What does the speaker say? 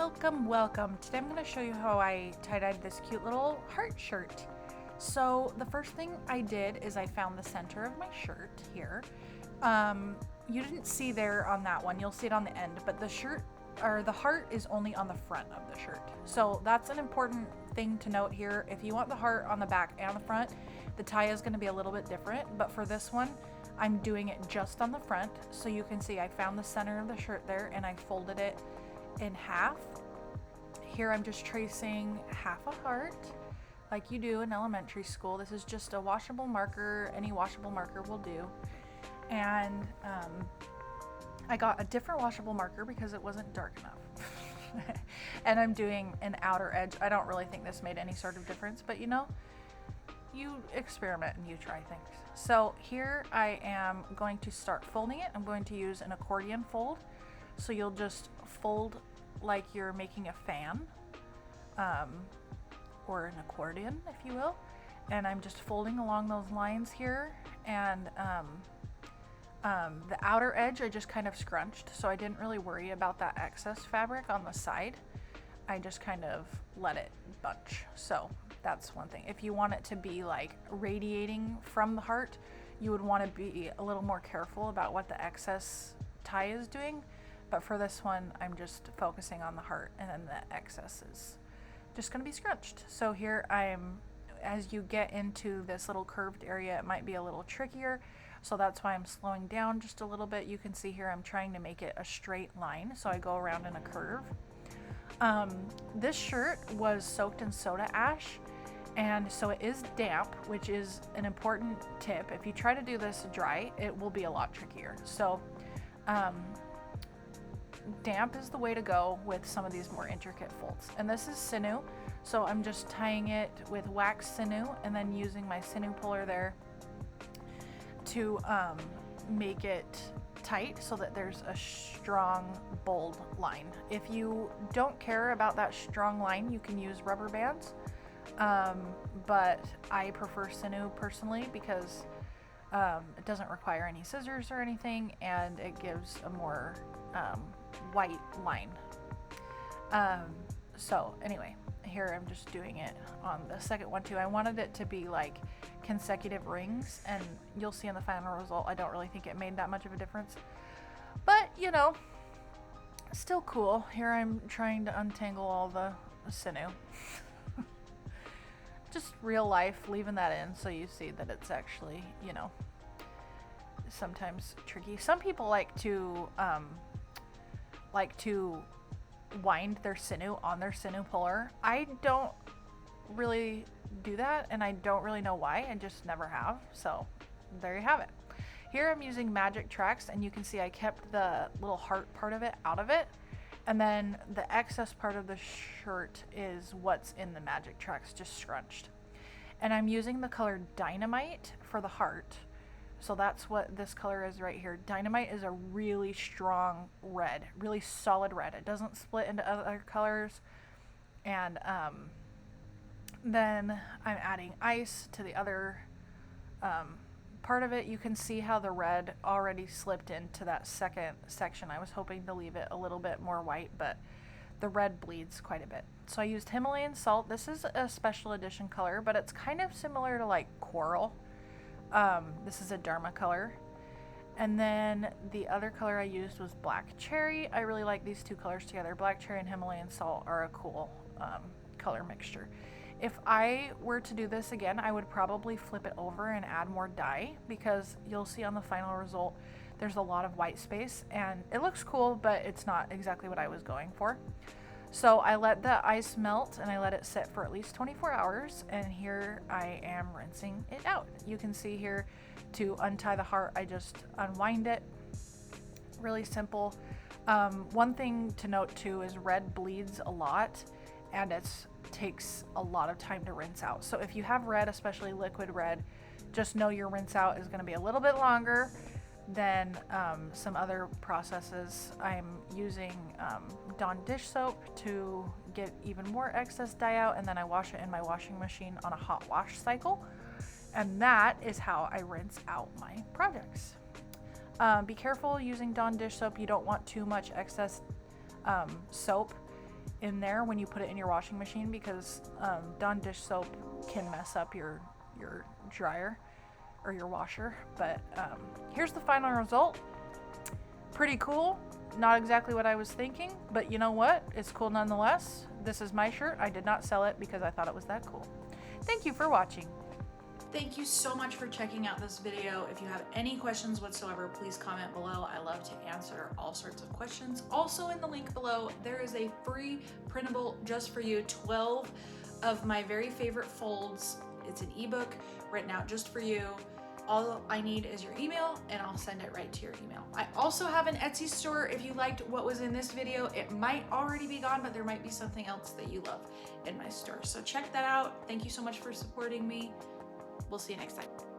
Welcome. Today I'm going to show you how I tie-dyed this cute little heart shirt. So the first thing I did is I found the center of my shirt here. You didn't see there on that one, you'll see it on the end, but the shirt or the heart is only on the front of the shirt. So that's an important thing to note here. If you want the heart on the back and the front, the tie is going to be a little bit different, but for this one I'm doing it just on the front. So you can see I found the center of the shirt there and I folded it in half. Here I'm just tracing half a heart like you do in elementary school. This is just a washable marker. Any washable marker will do. And I got a different washable marker because it wasn't dark enough. And I'm doing an outer edge. I don't really think this made any sort of difference, but you know, you experiment and you try things. So here I am going to start folding it. I'm going to use an accordion fold. So you'll just fold like you're making a fan, or an accordion, if you will. And I'm just folding along those lines here. And the outer edge I just kind of scrunched, so I didn't really worry about that excess fabric on the side. I just kind of let it bunch. So that's one thing. If you want it to be like radiating from the heart, you would want to be a little more careful about what the excess tie is doing. But for this one, I'm just focusing on the heart, and then the excess is just going to be scrunched. So here as you get into this little curved area, it might be a little trickier. So that's why I'm slowing down just a little bit. You can see here I'm trying to make it a straight line, so I go around in a curve. This shirt was soaked in soda ash, and so it is damp, which is an important tip. If you try to do this dry, it will be a lot trickier. So damp is the way to go with some of these more intricate folds. And this is Sinew, so I'm just tying it with wax Sinew and then using my Sinew puller there to make it tight so that there's a strong, bold line. If you don't care about that strong line, you can use rubber bands, but I prefer Sinew personally because it doesn't require any scissors or anything, and it gives a more white line. So anyway, here I'm just doing it on the second one too. I wanted it to be like consecutive rings, and you'll see in the final result I don't really think it made that much of a difference, but you know, still cool. Here I'm trying to untangle all the Sinew. Just real life, leaving that in so you see that it's actually, you know, sometimes tricky. Some people like to wind their Sinew on their Sinew puller. I don't really do that, and I don't really know why. I just never have. So there you have it. Here I'm using magic tracks, and you can see I kept the little heart part of it out of it, and then the excess part of the shirt is what's in the magic tracks, just scrunched. And I'm using the color Dye-namite for the heart. So that's what this color is right here. Dye-namite is a really strong red, really solid red. It doesn't split into other colors. And then I'm adding ice to the other part of it. You can see how the red already slipped into that second section. I was hoping to leave it a little bit more white, but the red bleeds quite a bit. So I used Himalayan salt. This is a special edition color, but it's kind of similar to like coral. This is a Dharma color. And then the other color I used was black cherry. I really like these two colors together. Black cherry and Himalayan salt are a cool color mixture. If I were to do this again, I would probably flip it over and add more dye, because you'll see on the final result there's a lot of white space, and it looks cool, but it's not exactly what I was going for. So I let the ice melt and I let it sit for at least 24 hours, and here I am rinsing it out. You can see here, to untie the heart, I just unwind it. Really simple. One thing to note too is red bleeds a lot, and it takes a lot of time to rinse out. So if you have red, especially liquid red, just know your rinse out is going to be a little bit longer than some other processes. I'm using Dawn dish soap to get even more excess dye out, and then I wash it in my washing machine on a hot wash cycle, and that is how I rinse out my projects. Be careful using Dawn dish soap. You don't want too much excess soap in there when you put it in your washing machine, because Dawn dish soap can mess up your dryer or your washer. But here's the final result. Pretty cool. Not exactly what I was thinking, but you know what? It's cool nonetheless. This is my shirt. I did not sell it because I thought it was that cool. Thank you for watching. Thank you so much for checking out this video. If you have any questions whatsoever, please comment below. I love to answer all sorts of questions. Also in the link below, there is a free printable just for you, 12 of my very favorite folds. It's an ebook written out just for you. All I need is your email and I'll send it right to your email. I also have an Etsy store. If you liked what was in this video, it might already be gone, but there might be something else that you love in my store. So check that out. Thank you so much for supporting me. We'll see you next time.